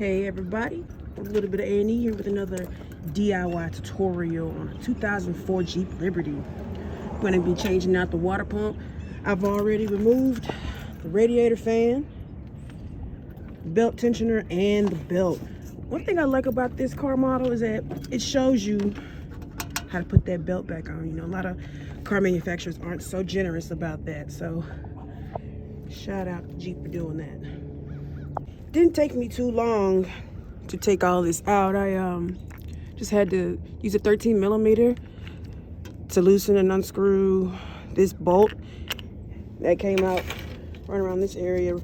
Hey everybody, a little bit of A&E here with another DIY tutorial on a 2004 Jeep Liberty. I'm going to be changing out the water pump. I've already removed the radiator fan, belt tensioner, and the belt. One thing I like about this car model is that it shows you how to put that belt back on. You know, a lot of car manufacturers aren't so generous about that, so shout out to Jeep for doing that. Didn't take me too long to take all this out. I just had to use a 13 millimeter to loosen and unscrew this bolt that came out right around this area,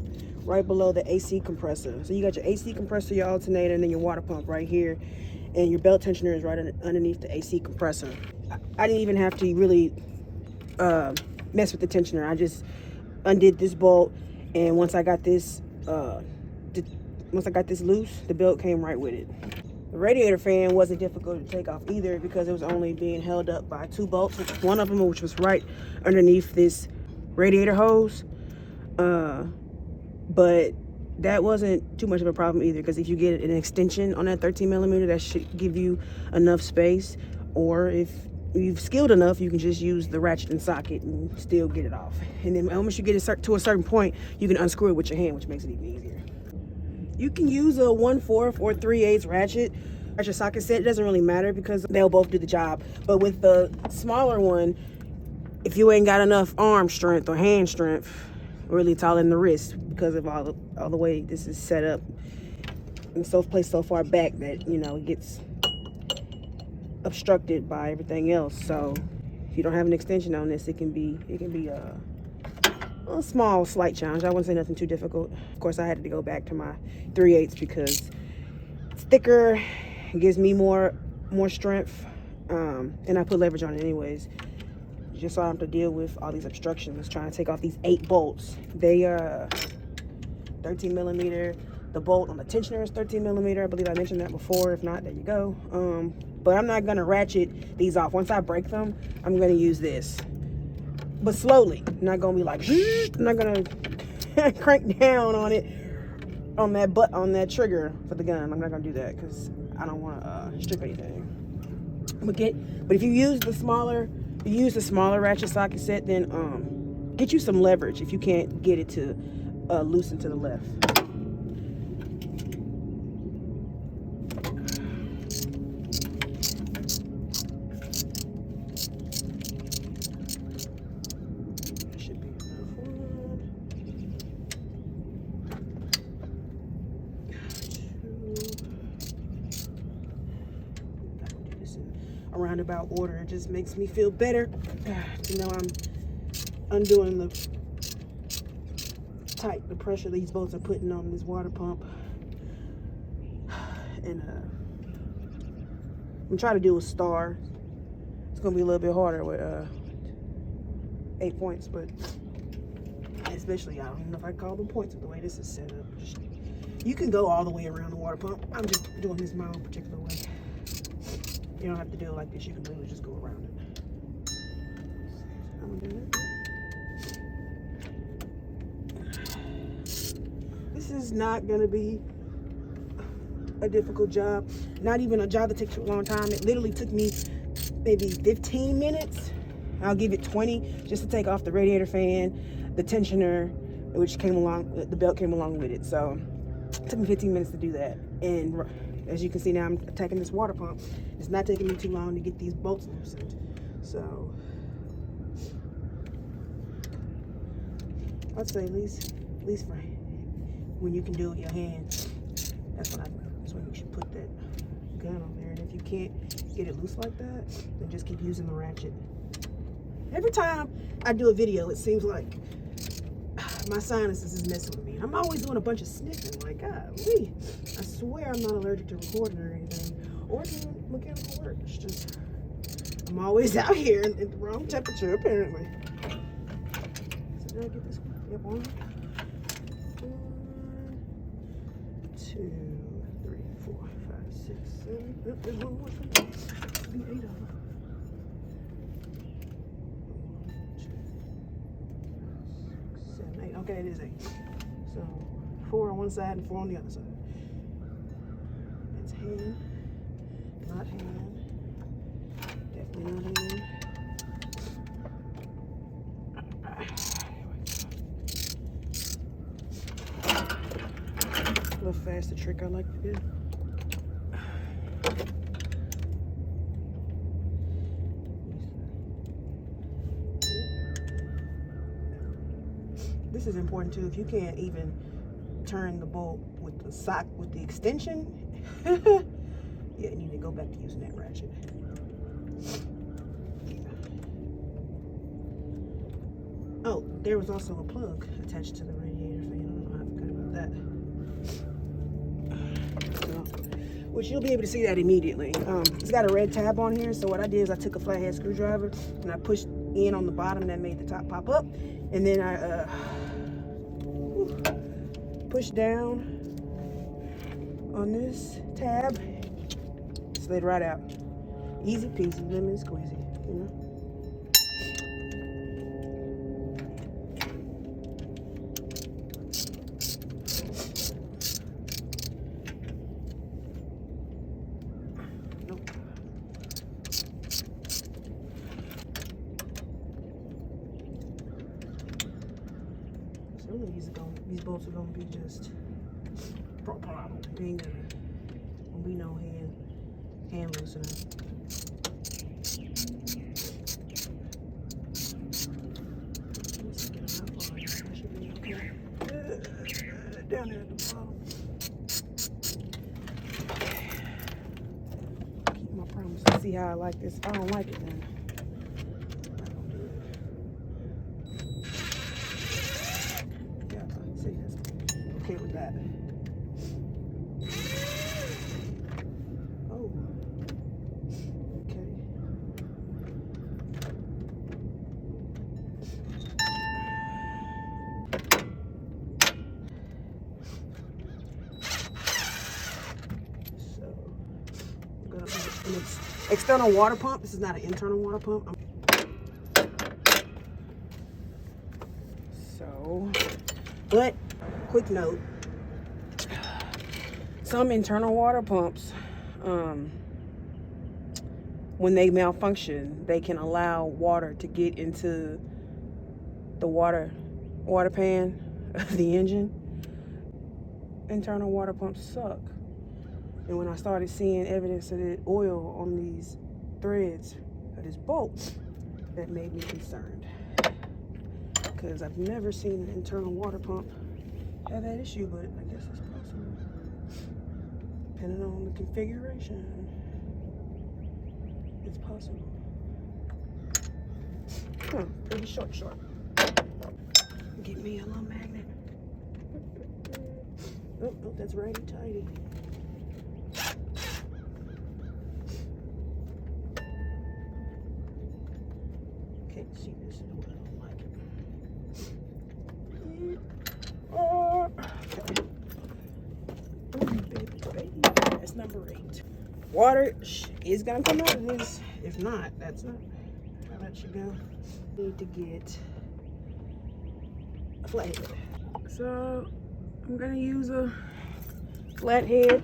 right below the AC compressor. So you got your AC compressor, your alternator, and then your water pump right here, and your belt tensioner is right underneath the AC compressor. I didn't even have to really mess with the tensioner. I just undid this bolt, and once I got this loose, the belt came right with it. The radiator fan wasn't difficult to take off either because it was only being held up by two bolts, one of them which was right underneath this radiator hose. But that wasn't too much of a problem either, because if you get an extension on that 13 millimeter, that should give you enough space. Or if you've skilled enough, you can just use the ratchet and socket and still get it off. And then once you get it to a certain point, you can unscrew it with your hand, which makes it even easier. You can use a 1/4 or 3/8 ratchet socket set. It doesn't really matter because they'll both do the job. But with the smaller one, if you ain't got enough arm strength or hand strength, really tall in the wrist, because of all the way this is set up and so placed so far back that, you know, it gets obstructed by everything else. So if you don't have an extension on this, it can be a small, slight challenge. I wouldn't say nothing too difficult. Of course, I had to go back to my 3/8 because it's thicker, it gives me more strength, and I put leverage on it anyways, just so I don't have to deal with all these obstructions trying to take off these 8 bolts. They 13 millimeter. The bolt on the tensioner is 13 millimeter. I believe I mentioned that before. If not, there you go. But I'm not gonna ratchet these off. Once I break them, I'm gonna use this, but slowly. I'm not gonna be like, I'm not gonna crank down on it, on that trigger for the gun. I'm not gonna do that because I don't want to strip anything. But if you use the smaller ratchet socket set, then get you some leverage if you can't get it to loosen to the left. Roundabout order. It just makes me feel better to know I'm undoing the pressure these bolts are putting on this water pump. And I'm trying to do a star. It's gonna be a little bit harder with 8 points, but especially, I don't even know if I call them points with the way this is set up. You can go all the way around the water pump. I'm just doing this my own particular way. You don't have to do it like this. You can literally just go around it. I'm gonna do it. This is not gonna be a difficult job. Not even a job that takes a long time. It literally took me maybe 15 minutes. I'll give it 20 just to take off the radiator fan, the tensioner, which came along, the belt came along with it. So it took me 15 minutes to do that. And as you can see now, I'm attacking this water pump. It's not taking me too long to get these bolts loosened. So I'd say at least for when you can do it with your hand, that's when you should put that gun on there. And if you can't get it loose like that, then just keep using the ratchet. Every time I do a video, it seems like my sinuses is messing with me. I'm always doing a bunch of sniffing, like, golly. I swear I'm not allergic to recording or anything, or doing mechanical work. It's just, I'm always out here in the wrong temperature, apparently. So did I get this one? Yep, 1, 2, 3, 4, 5, 6, 7. Yep, there's one more. Be 8 of them. 1, 2, 3, 4, 5, 6, 7, 8. Okay, it is 8. So 4 on one side and 4 on the other side. hand. Not hand. Definitely not hand. A little faster trick I like to do. This is important too. If you can't even turn the bolt with the sock with the extension, yeah, you need to go back to using that ratchet. Oh, there was also a plug attached to the radiator fan. I forgot about that. So, which you'll be able to see that immediately. It's got a red tab on here. So what I did is I took a flathead screwdriver and I pushed in on the bottom. That made the top pop up, and then I push down on this tab, slid right out. Easy peasy, lemon squeezy, you know. Nope. Some of these bolts are gonna be just problem. Ain't gonna be no hand loosener. Let's get them out for you. That should be okay. Down there at the bottom. Keep my promise. See how I like this. If I don't like it, then I'm not gonna do it. Yeah, see, that's okay with that. External water pump. This is not an internal water pump. So, but quick note, some internal water pumps, when they malfunction, they can allow water to get into the water pan of the engine. Internal water pumps suck. And when I started seeing evidence of the oil on these threads of this bolt, that made me concerned. Because I've never seen an internal water pump have that issue, but I guess it's possible. Depending on the configuration, it's possible. Pretty short. Get me a little magnet. Oh, that's righty tighty. See, this is what I don't like it. Baby. That's number 8. Water is gonna come out of this. If not, that's not how that should go. Need to get a flathead. So I'm gonna use a flathead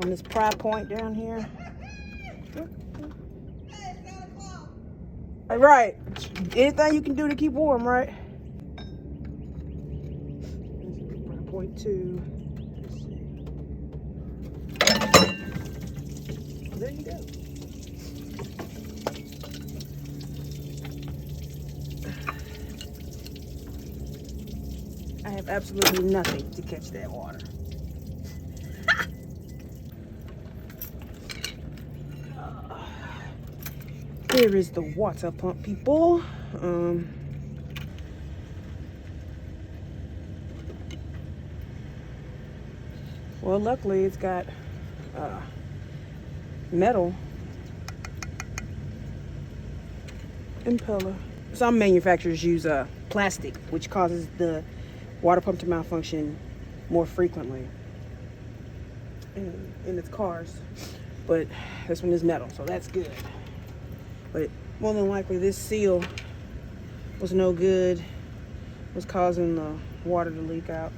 on this pry point down here. Right. Anything you can do to keep warm, right? Point 2. Let's see. There you go. I have absolutely nothing to catch that water. Here is the water pump, people. Well, luckily it's got metal impeller. Some manufacturers use plastic, which causes the water pump to malfunction more frequently in its cars. But this one is metal, so that's good. But more than likely this seal was no good, was causing the water to leak out.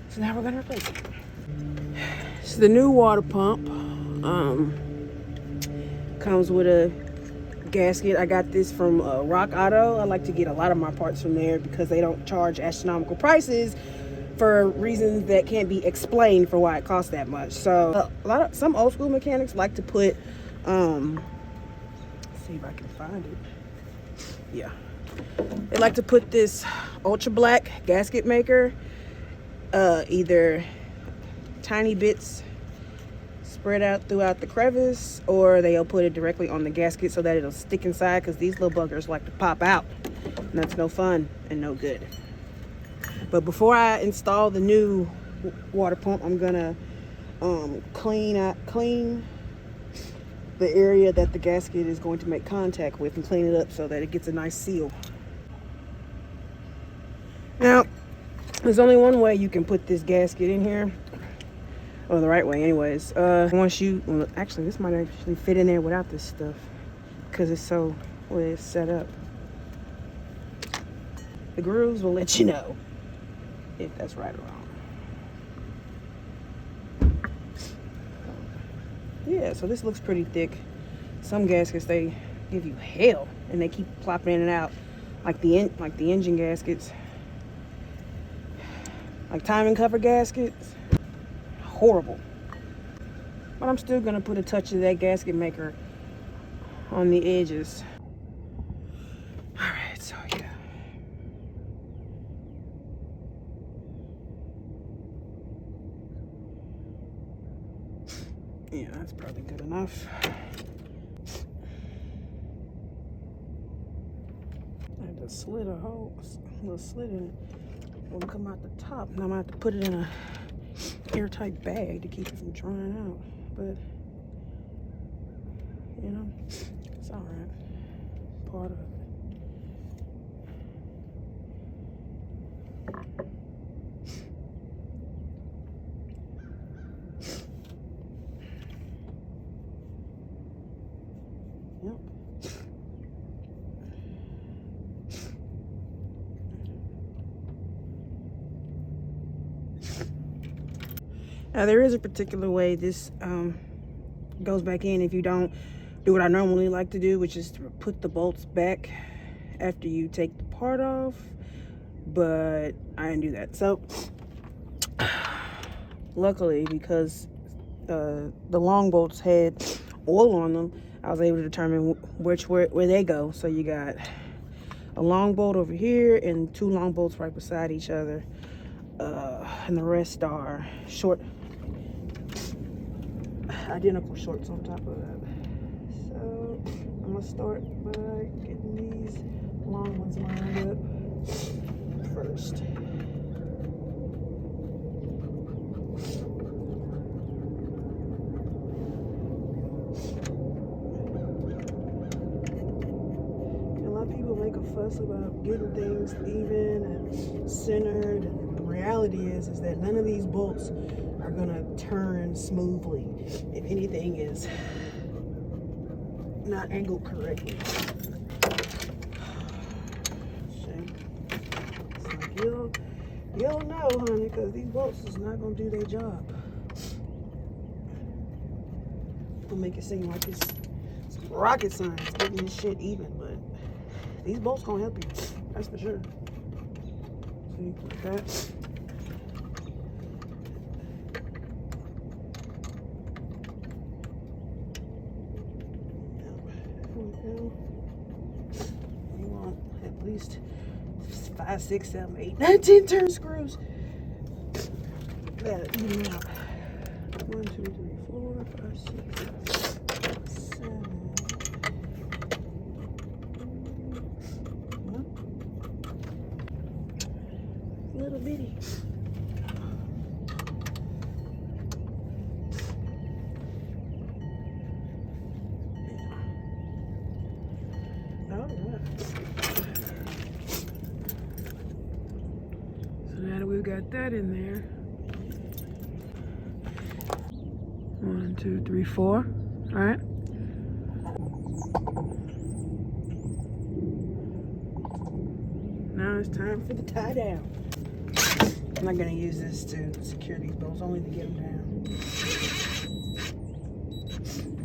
So now we're gonna replace it. It's the new water pump. Comes with a gasket. I got this from Rock Auto. I like to get a lot of my parts from there because they don't charge astronomical prices for reasons that can't be explained for why it costs that much. So some old school mechanics like to put let's see if I can find it. Yeah, they like to put this ultra black gasket maker, either tiny bits spread out throughout the crevice, or they'll put it directly on the gasket so that it'll stick inside, because these little buggers like to pop out, and that's no fun and no good. But before I install the new water pump, I'm gonna clean the area that the gasket is going to make contact with and clean it up so that it gets a nice seal. Now, there's only one way you can put this gasket in here, or the right way anyways. Actually, this might actually fit in there without this stuff because it's so the way it's set up. The grooves will let you know if that's right or wrong. Yeah, so this looks pretty thick. Some gaskets, they give you hell and they keep plopping in and out, like the engine gaskets, like timing cover gaskets. Horrible. But I'm still gonna put a touch of that gasket maker on the edges. All right, so yeah, that's probably good enough. I had to slit a little slit in it. Will come out the top. Now I'm gonna have to put it in a airtight bag to keep it from drying out, but you know, it's all right. Part of it. Yep. Now there is a particular way this goes back in if you don't do what I normally like to do, which is to put the bolts back after you take the part off, but I didn't do that. So luckily, because the long bolts had oil on them, I was able to determine where they go. So you got a long bolt over here and two long bolts right beside each other, and the rest are identical shorts on top of that. So I'm gonna start by getting these long ones lined up first. A lot of people make a fuss about getting things even and centered, and the reality is that none of these bolts are gonna turn smoothly if anything is not angled correctly. It's like you'll know, honey, because these bolts is not gonna do their job. It'll make it seem like it's rocket science getting this shit even, but these bolts gonna help you, that's for sure. See, like that. You want at least 5, 6, 7, 8, 9, 10 turn screws. That'll even out. 1, 2, 3, 4, 5, 6, 7. Little bitty. Now that we've got that in there, 1, 2, 3, 4. All right. Now it's time for the tie down. I'm not gonna use this to secure these bolts, only to get them down.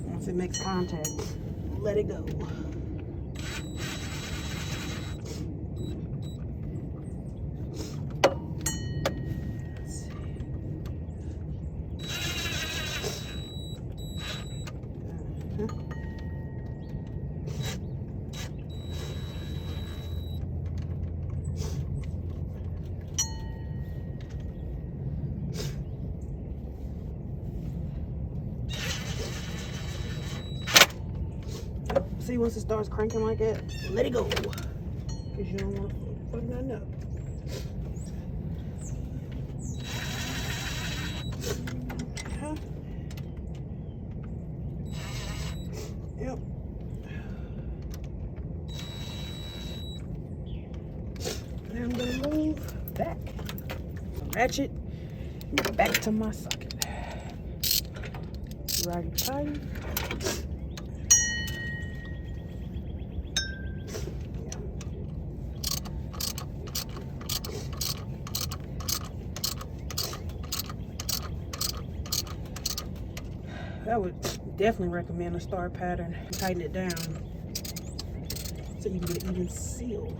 Once it makes contact, let it go. See, once it starts cranking like that, let it go. Because you don't want to fuck nothing up. Huh? Yep. Now I'm going to move back. Ratchet back to my socket. Righty tighty. I would definitely recommend a star pattern and tighten it down so you can get an even seal.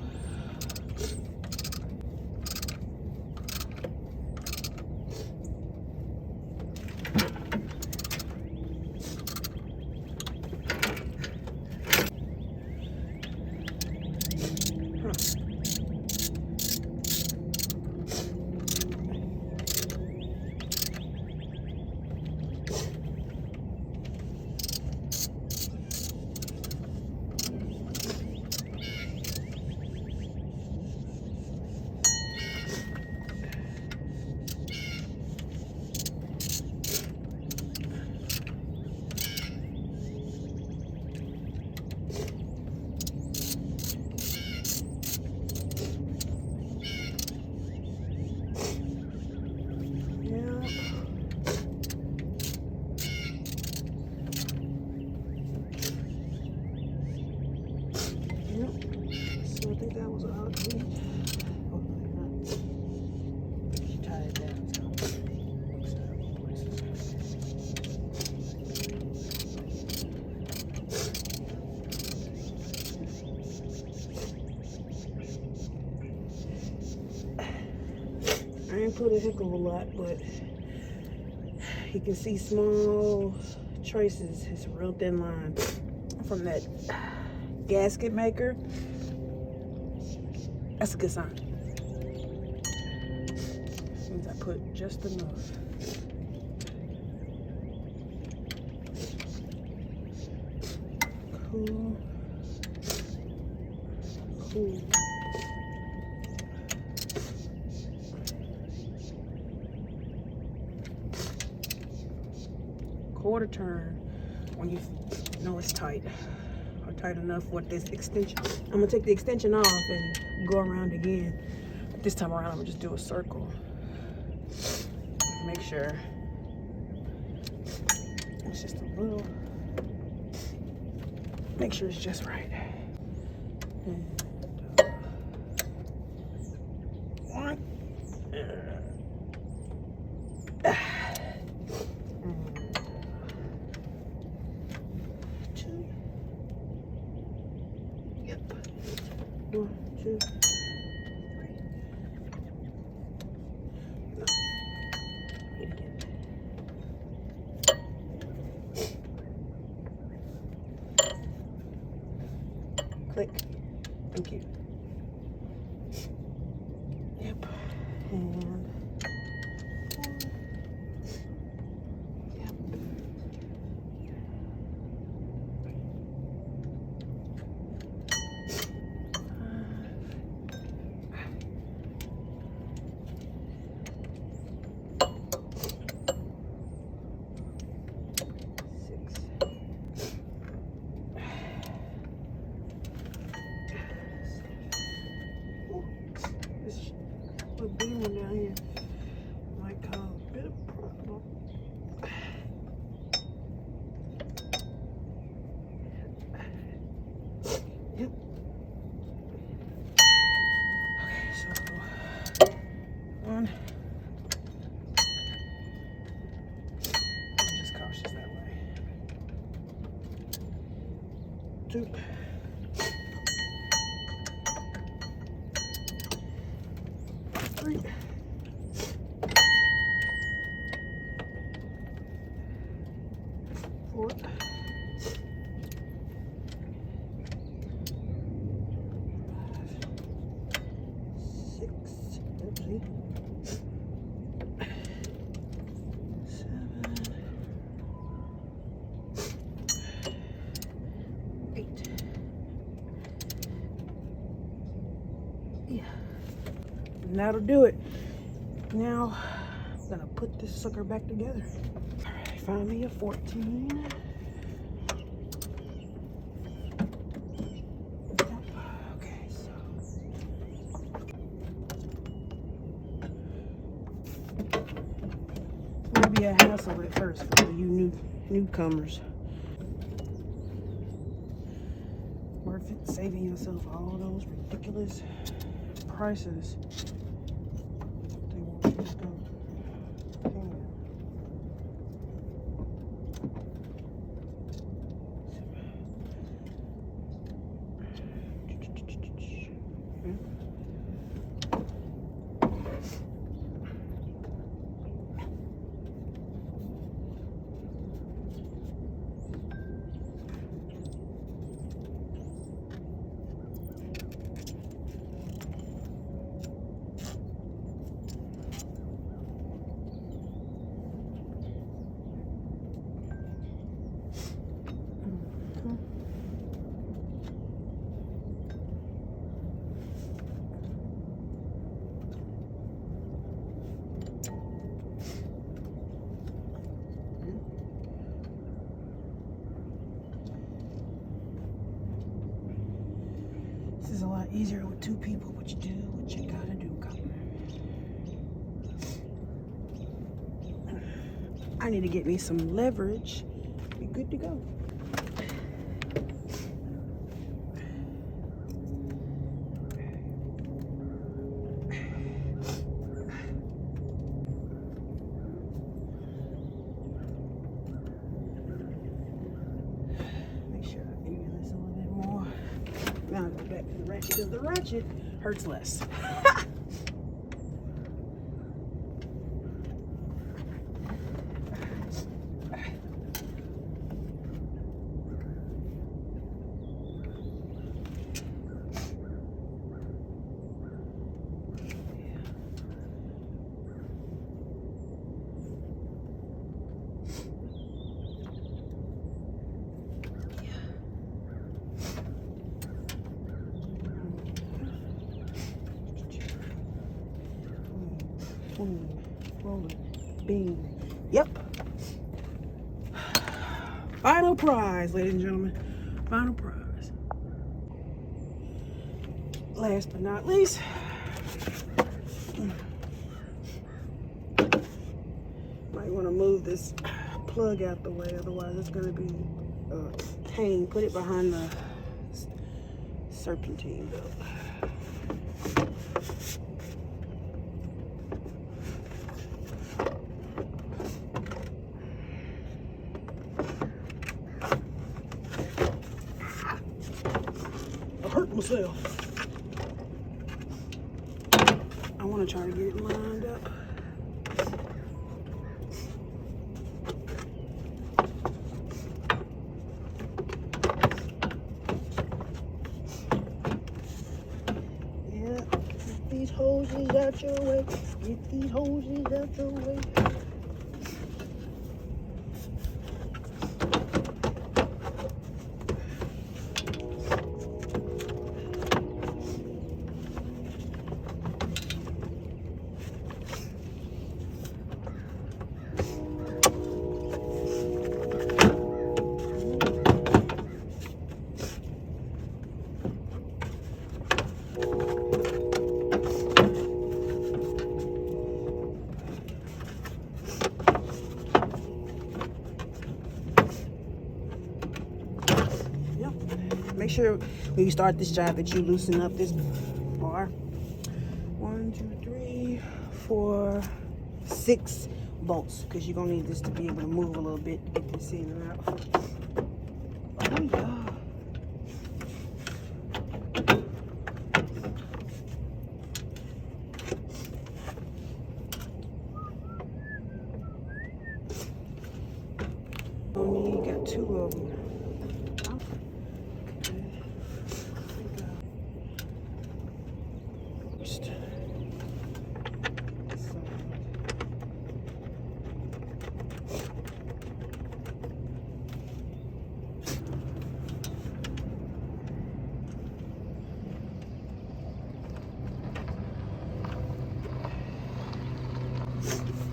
I ain't put a heck of a lot, but you can see small traces. It's a real thin line from that gasket maker. That's a good sign. Means I put just enough. Cool. Cool. Quarter turn when you know it's tight, or tight enough with this extension. I'm gonna take the extension off and go around again. But this time around, I'm gonna just do a circle. Make sure it's just a little. Make sure it's just right. And, one. One, two, three. No. Click. Thank you. Yep. And yep. 6. 2. 3. 4. 6. Oopsie. 7. 8. Yeah. And that'll do it. Now I'm gonna put this sucker back together. All right, find me a 14. Okay, so maybe a hassle at first for you newcomers. Worth it saving yourself all those ridiculous prices. They want you to go. This is a lot easier with 2 people, but you do what you gotta do. I need to get me some leverage. Be good to go. Make sure I even this a little bit more. Now I'll go back to the ratchet because the ratchet hurts less. Rolling. Bing. Yep. Final prize, ladies and gentlemen. Final prize. Last but not least, might want to move this plug out the way, otherwise it's going to be hang. Put it behind the serpentine belt. Myself. I want to try to get it lined up. Yeah, get these hoses out your way. Get these hoses out your way. Make sure when you start this job that you loosen up this bar. 1, 2, 3, 4, 6 bolts, because you're gonna need this to be able to move a little bit to get this in and out. Oh yeah. two of them.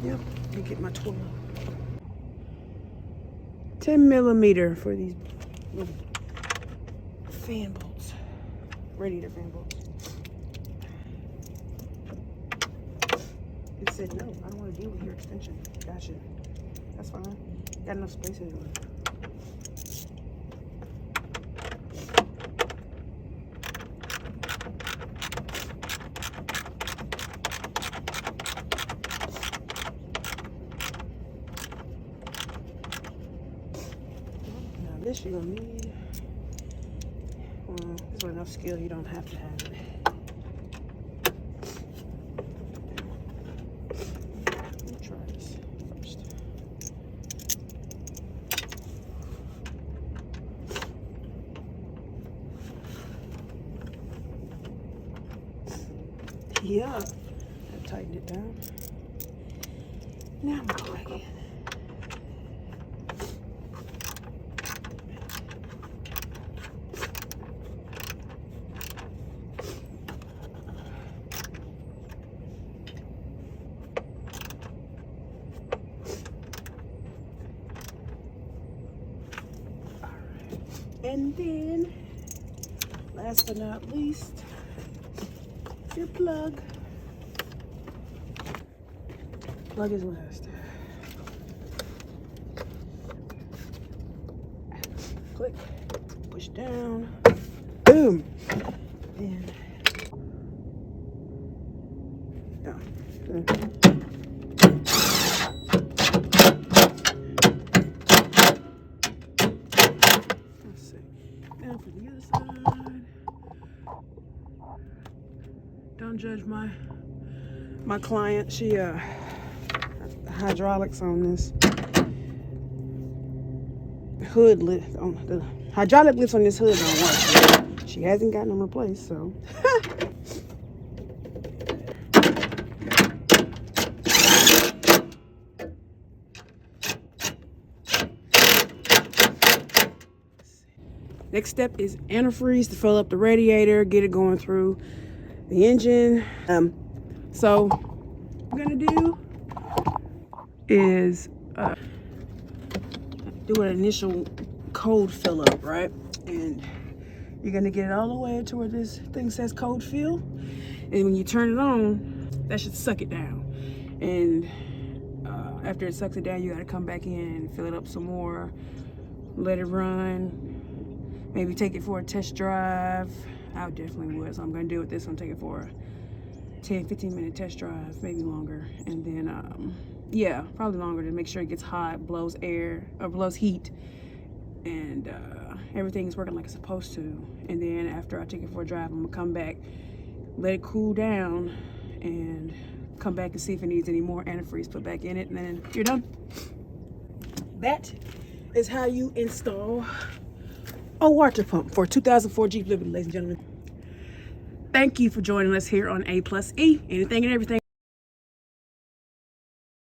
Yep, let me get my 12. 10 millimeter for these little fan bolts, radiator fan bolts. It said no, I don't want to deal with your extension. Gotcha. That's fine. Got enough space anyway. This you're gonna need. Well, this is enough skill, you don't have to have it. Let me try this first. Yeah, I tightened it down. Now I'm gonna go back in. And then, last but not least, your plug. Plug is last. Click, push down, boom. And yeah. Now for the other side. Don't judge my client. She hydraulics on this hood lift on the hydraulic lifts on this hood don't work. She hasn't gotten them replaced, so next step is antifreeze to fill up the radiator, get it going through the engine. So what I'm gonna do is do an initial cold fill up, right? And you're gonna get it all the way to where this thing says cold fill. And when you turn it on, that should suck it down. And after it sucks it down, you gotta come back in and fill it up some more, let it run. Maybe take it for a test drive. I definitely would. So I'm gonna do it this one, take it for a 10-15 minute test drive, maybe longer. And then, yeah, probably longer, to make sure it gets hot, blows air, or blows heat, and everything is working like it's supposed to. And then after I take it for a drive, I'm gonna come back, let it cool down, and come back and see if it needs any more antifreeze put back in it, and then you're done. That is how you install a water pump for a 2004 Jeep Liberty, ladies and gentlemen. Thank you for joining us here on A+E, anything and everything.